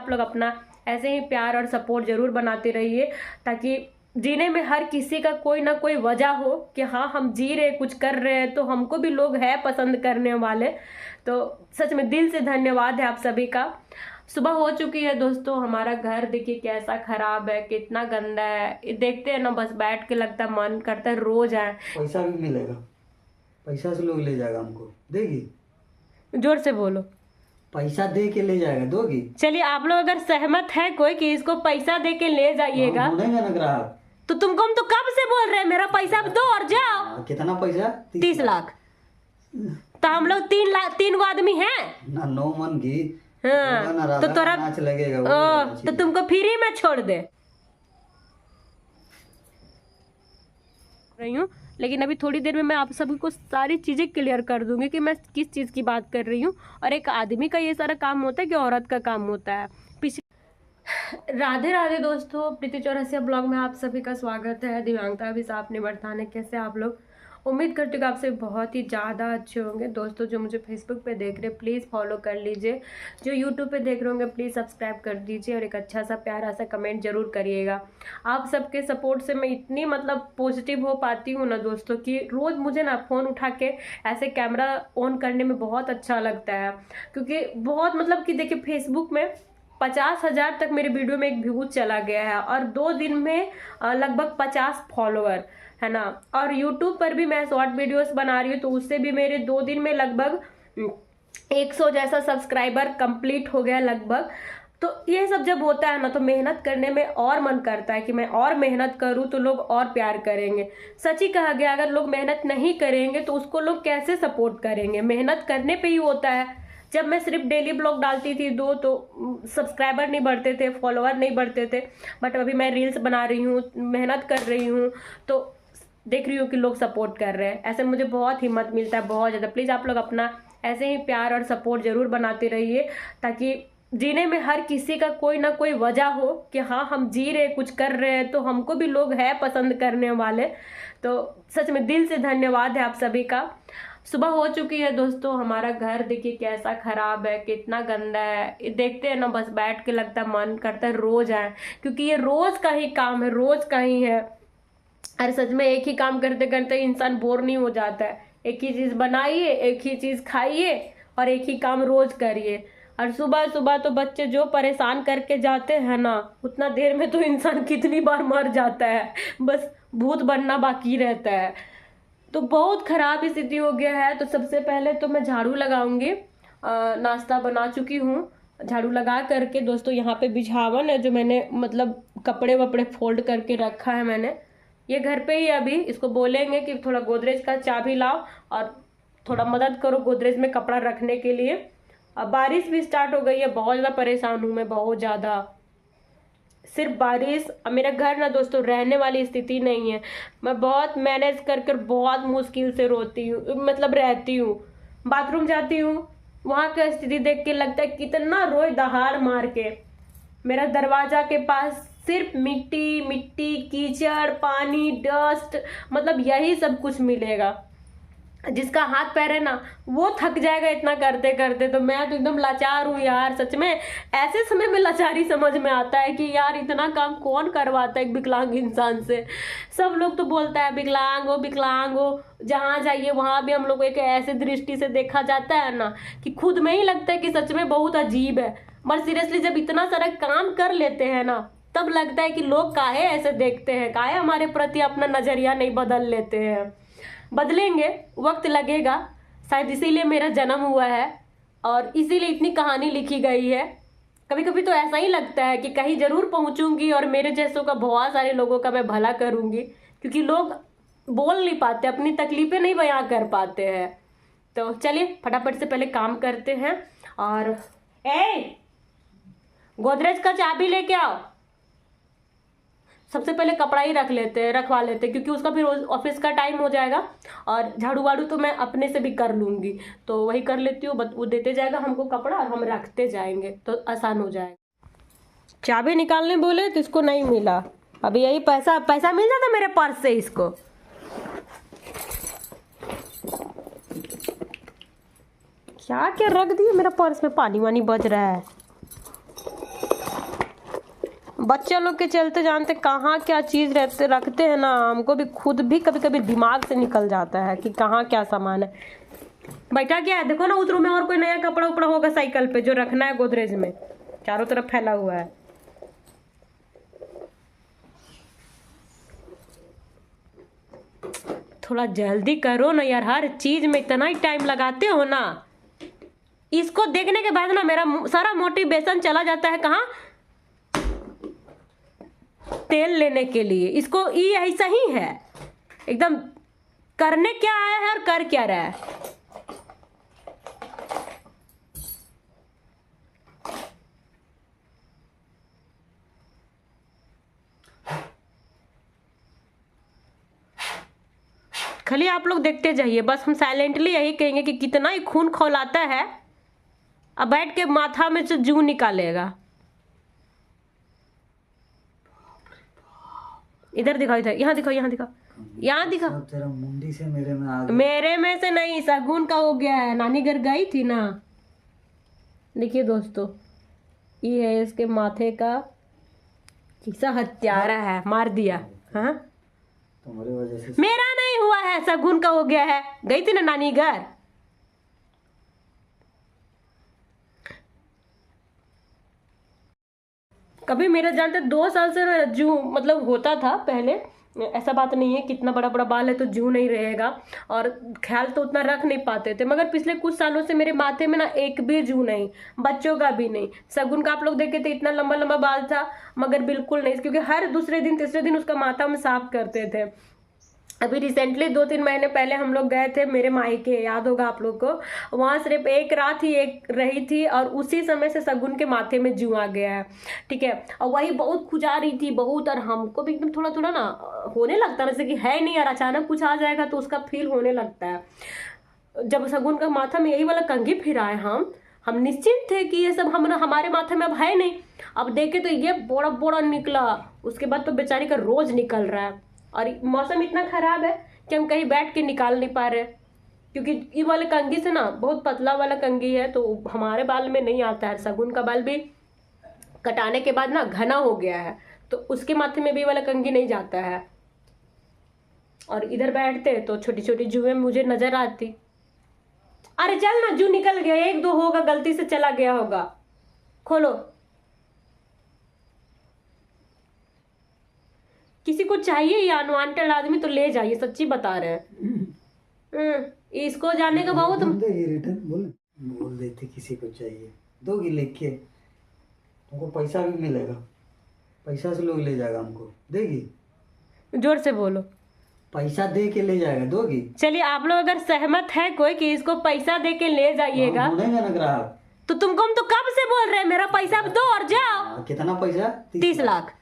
आप लोग अपना ऐसे ही प्यार और सपोर्ट जरूर बनाते रहिए, ताकि जीने में हर किसी का कोई ना कोई वजह हो कि हाँ हम जी रहे कुछ कर रहे हैं तो हमको भी लोग है पसंद करने वाले। तो सच में दिल से धन्यवाद है आप सभी का। सुबह हो चुकी है दोस्तों, हमारा घर देखिए कैसा खराब है, कितना गंदा है। ये देखते हैं ना, बस बैठ के लगता है मन करता है रोज आए। पैसा भी मिलेगा, पैसा से लोग ले जाएगा हमको, देगी? जोर से बोलो। पैसा दे के ले जाएगा, दोगी? चलिए आप लोग अगर सहमत है कोई कि इसको पैसा दे के ले जाइएगा, ढूंढेंगे ना ग्राहक। तो तुमको हम तो कब से बोल रहे हैं मेरा पैसा दो और जाओ। कितना पैसा? 30 लाख। तो हम लोग 3 आदमी हैं ना, 9 मन की। हाँ, तो तोरा नाच लगेगा तो तुमको फ्री में छोड़ दे रही हूँ। लेकिन अभी थोड़ी देर में मैं आप सभी को सारी चीजें क्लियर कर दूंगी कि मैं किस चीज की बात कर रही हूँ, और एक आदमी का ये सारा काम होता है कि औरत का काम होता है। राधे राधे दोस्तों, प्रीति चौरसिया ब्लॉग में आप सभी का स्वागत है। दिव्यांगता भी साफ निवर्तान है। कैसे आप लोग? उम्मीद करती हूँ कि आपसे बहुत ही ज़्यादा अच्छे होंगे। दोस्तों जो मुझे फेसबुक पे देख रहे हैं प्लीज़ फॉलो कर लीजिए, जो यूट्यूब पे देख रहे होंगे प्लीज़ सब्सक्राइब कर दीजिए, और एक अच्छा सा प्यारा सा कमेंट जरूर करिएगा। आप सबके सपोर्ट से मैं इतनी मतलब पॉजिटिव हो पाती हूँ ना दोस्तों, कि रोज़ मुझे ना फ़ोन उठा के ऐसे कैमरा ऑन करने में बहुत अच्छा लगता है। क्योंकि बहुत मतलब कि देखिए फेसबुक में 50,000 तक मेरे वीडियो में एक व्यूज चला गया है, और 2 दिन में लगभग 50 फॉलोअर है ना। और यूट्यूब पर भी मैं शॉर्ट वीडियोस बना रही हूँ, तो उससे भी मेरे 2 दिन में लगभग 100 जैसा सब्सक्राइबर कंप्लीट हो गया लगभग। तो ये सब जब होता है ना, तो मेहनत करने में और मन करता है कि मैं और मेहनत करूँ तो लोग और प्यार करेंगे। सच ही कहा गया, अगर लोग मेहनत नहीं करेंगे तो उसको लोग कैसे सपोर्ट करेंगे? मेहनत करने पे ही होता है। जब मैं सिर्फ डेली ब्लॉग डालती थी तो सब्सक्राइबर नहीं बढ़ते थे, फॉलोअर नहीं बढ़ते थे। बट अभी मैं रील्स बना रही हूँ, मेहनत कर रही हूँ, तो देख रही हूँ कि लोग सपोर्ट कर रहे हैं। ऐसे मुझे बहुत हिम्मत मिलता है, बहुत ज़्यादा। प्लीज़ आप लोग अपना ऐसे ही प्यार और सपोर्ट जरूर बनाते रहिए, ताकि जीने में हर किसी का कोई ना कोई वजह हो कि हाँ हम जी रहे कुछ कर रहे हैं तो हमको भी लोग है पसंद करने वाले। तो सच में दिल से धन्यवाद है आप सभी का। सुबह हो चुकी है दोस्तों, हमारा घर देखिए कैसा खराब है, कितना गंदा है। ये देखते हैं ना, बस बैठ के लगता है मन करता है रोज आए, क्योंकि ये रोज का ही काम है, रोज का ही है। अरे सच में एक ही काम करते करते इंसान बोर नहीं हो जाता है? एक ही चीज बनाइए, एक ही चीज खाइए, और एक ही काम रोज करिए। और सुबह सुबह तो बच्चे जो परेशान करके जाते हैं ना, उतना देर में तो इंसान कितनी बार मर जाता है, बस भूत बनना बाकी रहता है। तो बहुत खराब स्थिति हो गया है। तो सबसे पहले तो मैं झाड़ू लगाऊंगी। नाश्ता बना चुकी हूँ, झाड़ू लगा करके दोस्तों यहाँ पे बिछावन है जो मैंने मतलब कपड़े वपड़े फोल्ड करके रखा है मैंने, ये घर पे ही। अभी इसको बोलेंगे कि थोड़ा गोदरेज का चाबी लाओ और थोड़ा मदद करो गोदरेज में कपड़ा रखने के लिए। अब बारिश भी स्टार्ट हो गई है, बहुत ज़्यादा परेशान हूँ मैं, बहुत ज़्यादा। सिर्फ बारिश, अब मेरा घर ना दोस्तों रहने वाली स्थिति नहीं है। मैं बहुत मैनेज कर कर बहुत मुश्किल से रोती हूँ, मतलब रहती हूँ। बाथरूम जाती हूँ, वहाँ की स्थिति देख के लगता है कितना रोए दहाड़ मार के। मेरा दरवाजा के पास सिर्फ मिट्टी मिट्टी, कीचड़, पानी, डस्ट, मतलब यही सब कुछ मिलेगा। जिसका हाथ पैर है ना वो थक जाएगा इतना करते करते। तो मैं तो एकदम लाचार हूँ यार, सच में। ऐसे समय में लाचारी समझ में आता है कि यार इतना काम कौन करवाता है एक विकलांग इंसान से। सब लोग तो बोलता है विकलांग हो, जहाँ जाइए वहाँ भी हम लोग को एक ऐसे दृष्टि से देखा जाता है ना, कि खुद में ही लगता है कि सच में बहुत अजीब है। बट सीरियसली जब इतना सारा काम कर लेते हैं ना, तब लगता है कि लोग काहे ऐसे देखते हैं, काहे हमारे प्रति अपना नजरिया नहीं बदल लेते हैं। बदलेंगे, वक्त लगेगा, शायद इसीलिए मेरा जन्म हुआ है और इसीलिए इतनी कहानी लिखी गई है। कभी कभी तो ऐसा ही लगता है कि कहीं जरूर पहुंचूंगी और मेरे जैसों का बहुत सारे लोगों का मैं भला करूंगी, क्योंकि लोग बोल नहीं पाते, अपनी तकलीफें नहीं बयां कर पाते हैं। तो चलिए फटाफट से पहले काम करते हैं। और गोदरेज का चाबी लेके आओ। सबसे पहले कपड़ा ही रखवा लेते हैं, क्योंकि उसका फिर ऑफिस का टाइम हो जाएगा। और झाड़ू वाड़ू तो मैं अपने से भी कर लूंगी, तो वही कर लेती हूँ। वो देते जाएगा हमको कपड़ा और हम रखते जाएंगे, तो आसान हो जाएगा। चाबी निकालने बोले तो इसको नहीं मिला। अभी यही पैसा मिल जाता मेरे पर्स से इसको। क्या क्या रख दिया मेरा पर्स में, पानी वानी बज रहा है। बच्चे लोग के चलते जानते कहाँ क्या चीज रहते रखते हैं ना, हमको भी खुद भी कभी कभी दिमाग से निकल जाता है कि कहाँ क्या सामान है। बैठा क्या है देखो ना, उस रूम में और कोई नया कपड़ा उपड़ा होगा साइकिल पे जो रखना है गोदरेज में, चारों तरफ फैला हुआ है। थोड़ा जल्दी करो ना यार, हर चीज में इतना ही टाइम लगाते हो ना। इसको देखने के बाद ना मेरा सारा मोटिवेशन चला जाता है कहाँ, तेल लेने के लिए। इसको ये ऐसा ही है एकदम, करने क्या आया है और कर क्या रहा है। खाली आप लोग देखते जाइए, बस हम साइलेंटली यही कहेंगे कि कितना ही खून खौलाता है। अब बैठ के माथा में से जूं निकालेगा। इधर दिखाओ, इधर, यहाँ दिखाओ, यहाँ दिखाओ, यहाँ दिखाओ। तेरा मुंडी से मेरे में आ गया। मेरे में से नहीं, शगुन का हो गया है, नानी घर गई थी ना। देखिए दोस्तों, ये है इसके माथे का किसा हत्यारा है, मार दिया। हाँ, तुम्हारी वजह से। मेरा नहीं हुआ है, शगुन का हो गया है। गई थी ना नानी घर। कभी मेरे जानते 2 साल से जूं मतलब होता था पहले, ऐसा बात नहीं है, कितना बड़ा बड़ा बाल है तो जूं नहीं रहेगा, और ख्याल तो उतना रख नहीं पाते थे। मगर पिछले कुछ सालों से मेरे माथे में ना एक भी जूं नहीं, बच्चों का भी नहीं। शगुन का आप लोग देखे थे, इतना लंबा लंबा बाल था, मगर बिल्कुल नहीं, क्योंकि हर दूसरे दिन तीसरे दिन उसका माथा में साफ करते थे। अभी रिसेंटली 2-3 महीने पहले हम लोग गए थे मेरे मायके, याद होगा आप लोग को। वहाँ सिर्फ एक रात ही एक रही थी, और उसी समय से शगुन के माथे में जूं आ गया है, ठीक है। और वही बहुत खुजा रही थी बहुत, और हमको भी एकदम थोड़ा थोड़ा ना होने लगता है, जैसे कि है नहीं यार, अचानक कुछ आ जाएगा तो उसका फील होने लगता है। जब शगुन का माथा में यही वाला कंघी फिराए हम निश्चिंत थे कि ये सब हमारे माथे में अब है नहीं। अब देखे तो ये बड़ा बड़ा निकला, उसके बाद तो बेचारी का रोज निकल रहा है। और मौसम इतना खराब है कि हम कहीं बैठ के निकाल नहीं पा रहे, क्योंकि ये वाले कंघी से ना बहुत पतला वाला कंघी है, तो हमारे बाल में नहीं आता है। शगुन का बाल भी कटाने के बाद ना घना हो गया है, तो उसके माथे में भी वाला कंघी नहीं जाता है। और इधर बैठते तो छोटी छोटी जुएं मुझे नजर आती। अरे चल ना, जू निकल गया, 1-2 होगा, गलती से चला गया होगा। खोलो। किसी को चाहिए या अनवांटेड आदमी तो ले जाइए, सच्ची बता रहे हैं। इसको जाने का बहुत रिटर्न बोल देते किसी को चाहिए, दोगी लेके, तुमको पैसा भी मिलेगा, पैसा से लोग ले जाएगा हमको, देगी? जोर से बोलो। पैसा दे के ले जाएगा, दोगी? चलिए, आप लोग अगर सहमत है कोई कि इसको पैसा दे के ले जाइएगा, ना ग्राहक, तो तुमको हम तो कब से बोल रहे हैं मेरा पैसा दो और जाओ। कितना पैसा? 30 लाख।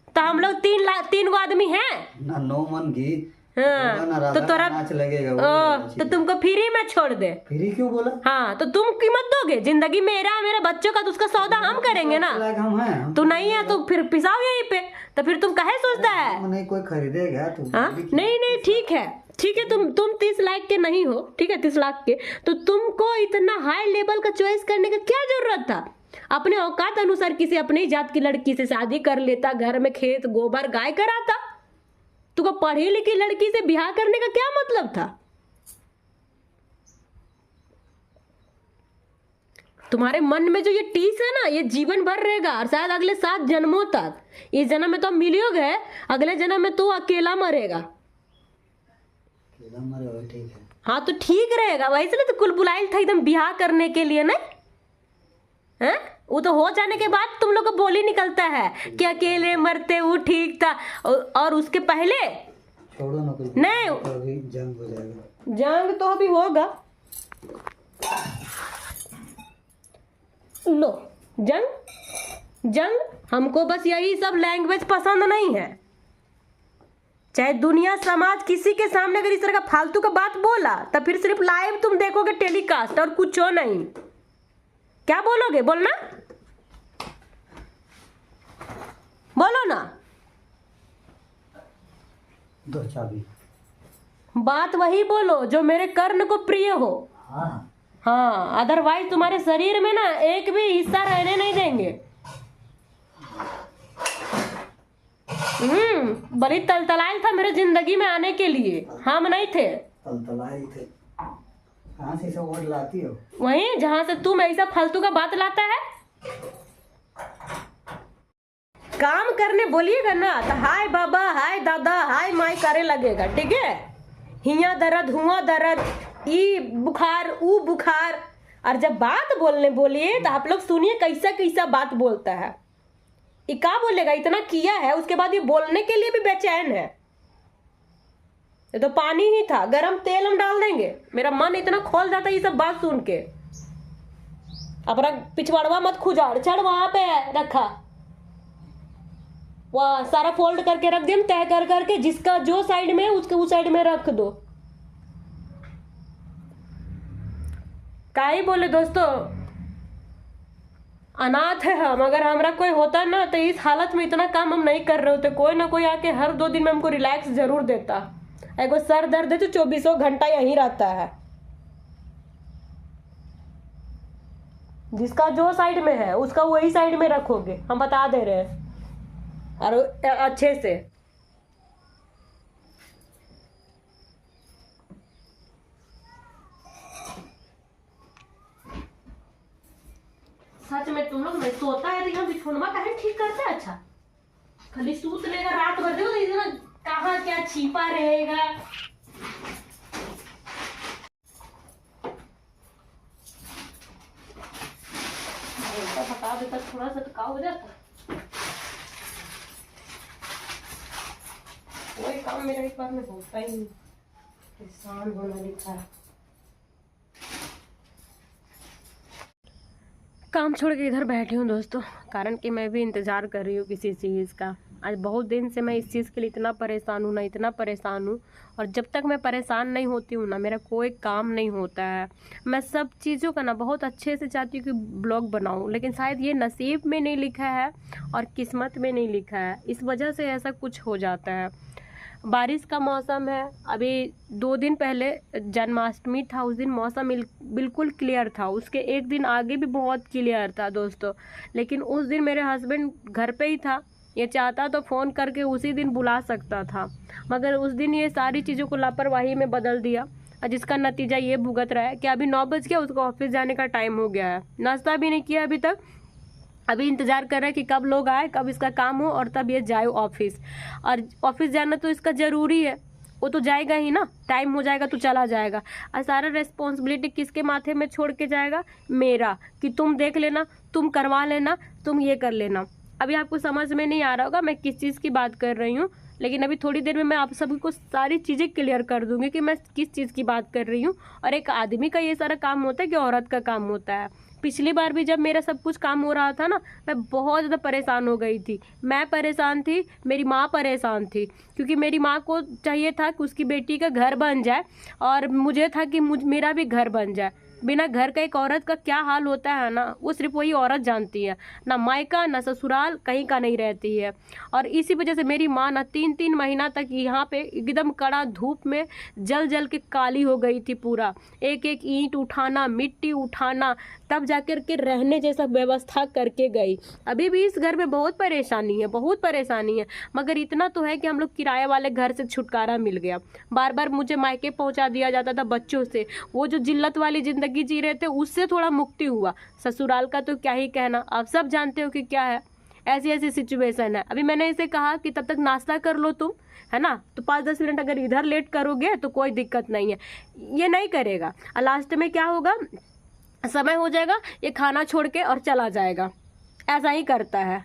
तो हम लोग 3 गो आदमी हैं ना, 9 मन की। हाँ, तो तोरा नाच लगेगा तो तुमको फ्री में छोड़ दे। फ्री क्यों बोला? हाँ, तो तुम कीमत दोगे? जिंदगी मेरा मेरे बच्चों का, तो उसका सौदा हम करेंगे ना। हम हैं, तू नहीं है तो फिर पिसाओ यहीं पे, तो फिर तुम काहे सोचता है? नहीं कोई खरीदेगा तो। हाँ, नहीं ठीक है, ठीक है, तुम 30 लाख के नहीं हो, ठीक है, 30 लाख के, तो तुमको इतना हाई लेवल का चॉइस करने का क्या जरूरत था? अपने औकात अनुसार किसी अपनी जात की लड़की से शादी कर लेता, घर में खेत गोबर गाय कराता। तुमको पढ़ी लिखी लड़की से ब्याह करने का क्या मतलब था? तुम्हारे मन में जो ये टीस है ना, ये जीवन भर रहेगा, और शायद अगले 7 जन्मों तक। इस जन्म में तो मिलियो गए, अगले जन्म में तो अकेला मरेगा। अकेला मरेगा, ठीक है। हाँ, तो ठीक रहेगा। वैसे तो कुलबुलाइल था एकदम ब्याह करने के लिए, नहीं है? वो तो हो जाने के बाद तुम लोग को बोली निकलता है कि अकेले मरते वो ठीक था, और उसके पहले छोड़ो ना, कुछ नहीं, अभी जंग हो जाएगा। जंग तो अभी होगा। लो, जंग हमको बस यही सब लैंग्वेज पसंद नहीं है। चाहे दुनिया समाज किसी के सामने अगर इस तरह का फालतू का बात बोला, तो फिर सिर्फ लाइव तुम देखोगे टेलीकास्ट, और कुछ हो नहीं। क्या बोलोगे? बोलना, बोलो ना। दो चाबी। बात वही बोलो जो मेरे कर्ण को प्रिय हो। हाँ, अदरवाइज तुम्हारे शरीर में ना एक भी हिस्सा रहने नहीं देंगे। बड़ी तलतलायल था मेरे जिंदगी में आने के लिए, हम नहीं थे। तलतलाई थे? कहाँ से सब वर्ड लाती हो? वहीं जहाँ से तुम ऐसा फालतू का बात लाता है। काम करने बोलिएगा ना तो हाय बाबा, हाय दादा, हाय माई करे लगेगा, ठीक है। हिया दर्द, हुआ दर्द, ई बुखार, ऊ बुखार। और जब बात बोलने बोलिए तो आप लोग सुनिए कैसा कैसा बात बोलता है। ये क्या बोलेगा, इतना किया है उसके बाद ये बोलने के लिए भी बेचैन है। ये तो पानी ही था, गरम तेल हम डाल देंगे। मेरा मन इतना खोल जाता है ये सब बात सुन के। अपना पिछवाड़वा मत खुजाड़, चढ़ वहां पे रखा, वह सारा फोल्ड करके रख दिया, तय कर करके, जिसका जो साइड में है उसके उस साइड में रख दो। काई बोले दोस्तों, अनाथ है हम। अगर हमारा कोई होता ना तो इस हालत में इतना काम हम नहीं कर रहे होते। कोई ना कोई आके हर 2 दिन में हमको रिलैक्स जरूर देता। एगो सर दर्द है तो 24 घंटा यहीं रहता है। जिसका जो साइड में है उसका वही साइड में रखोगे, हम बता दे रहे हैं। और अच्छे से सच में तुम लोग नहीं सोता है तो यहाँ बिछोनवा काहे ठीक करते हैं। अच्छा खाली सूत लेगा रात भर, देखो इतना कहाँ क्या छिपा रहेगा। बता देता थोड़ा सा तो क्या हो जाता। कोई काम मेरा एक बार में होता ही नहीं, परेशान होना लिखा है। काम छोड़ के इधर बैठी हूँ दोस्तों, कारण कि मैं भी इंतज़ार कर रही हूँ किसी चीज़ का। आज बहुत दिन से मैं इस चीज़ के लिए इतना परेशान हूँ ना, इतना परेशान हूँ। और जब तक मैं परेशान नहीं होती हूँ ना, मेरा कोई काम नहीं होता है। मैं सब चीज़ों का ना बहुत अच्छे से चाहती हूँ कि ब्लॉग बनाऊँ, लेकिन शायद ये नसीब में नहीं लिखा है और किस्मत में नहीं लिखा है। इस वजह से ऐसा कुछ हो जाता है। बारिश का मौसम है। अभी 2 दिन पहले जन्माष्टमी था, उस दिन मौसम बिल्कुल क्लियर था। उसके 1 दिन आगे भी बहुत क्लियर था दोस्तों, लेकिन उस दिन मेरे हस्बैंड घर पे ही था। ये चाहता तो फ़ोन करके उसी दिन बुला सकता था, मगर उस दिन ये सारी चीज़ों को लापरवाही में बदल दिया, और जिसका नतीजा ये भुगत रहा है कि अभी 9 बज गया, उसको ऑफिस जाने का टाइम हो गया है। नाश्ता भी नहीं किया अभी तक, अभी इंतज़ार कर रहा है कि कब लोग आए, कब इसका काम हो और तब ये जाए ऑफिस। और ऑफिस जाना तो इसका ज़रूरी है, वो तो जाएगा ही ना, टाइम हो जाएगा तो चला जाएगा। और सारा रिस्पॉन्सिबिलिटी किसके माथे में छोड़ के जाएगा? मेरा, कि तुम देख लेना, तुम करवा लेना, तुम ये कर लेना। अभी आपको समझ में नहीं आ रहा होगा मैं किस चीज़ की बात कर रही हूँ, लेकिन अभी थोड़ी देर में मैं आप सभी को सारी चीज़ें क्लियर कर दूँगी कि मैं किस चीज़ की बात कर रही हूँ। और एक आदमी का ये सारा काम होता है कि औरत का काम होता है। पिछली बार भी जब मेरा सब कुछ काम हो रहा था ना, मैं बहुत ज़्यादा परेशान हो गई थी। मैं परेशान थी, मेरी माँ परेशान थी, क्योंकि मेरी माँ को चाहिए था कि उसकी बेटी का घर बन जाए, और मुझे था कि मेरा भी घर बन जाए। बिना घर का एक औरत का क्या हाल होता है ना, वो सिर्फ वही औरत जानती है। ना मायका ना ससुराल कहीं का नहीं रहती है। और इसी वजह से मेरी माँ ना 3-3 महीना तक यहाँ पे एकदम कड़ा धूप में जल जल के काली हो गई थी। पूरा एक एक ईंट उठाना, मिट्टी उठाना, तब जाकर के रहने जैसा व्यवस्था करके गई। अभी भी इस घर में बहुत परेशानी है, बहुत परेशानी है, मगर इतना तो है कि हम लोग किराए वाले घर से छुटकारा मिल गया। बार बार मुझे मायके पहुँचा दिया जाता था बच्चों से, वो जो जिल्लत वाली ज़िंदगी जी रहे थे उससे थोड़ा मुक्ति हुआ। ससुराल का तो क्या ही कहना, आप सब जानते हो कि क्या है। ऐसी ऐसी सिचुएशन है। अभी मैंने इसे कहा कि तब तक नाश्ता कर लो तुम, है ना, तो 5-10 मिनट अगर इधर लेट करोगे तो कोई दिक्कत नहीं है। ये नहीं करेगा, और लास्ट में क्या होगा, समय हो जाएगा ये खाना छोड़ के और चला जाएगा। ऐसा ही करता है।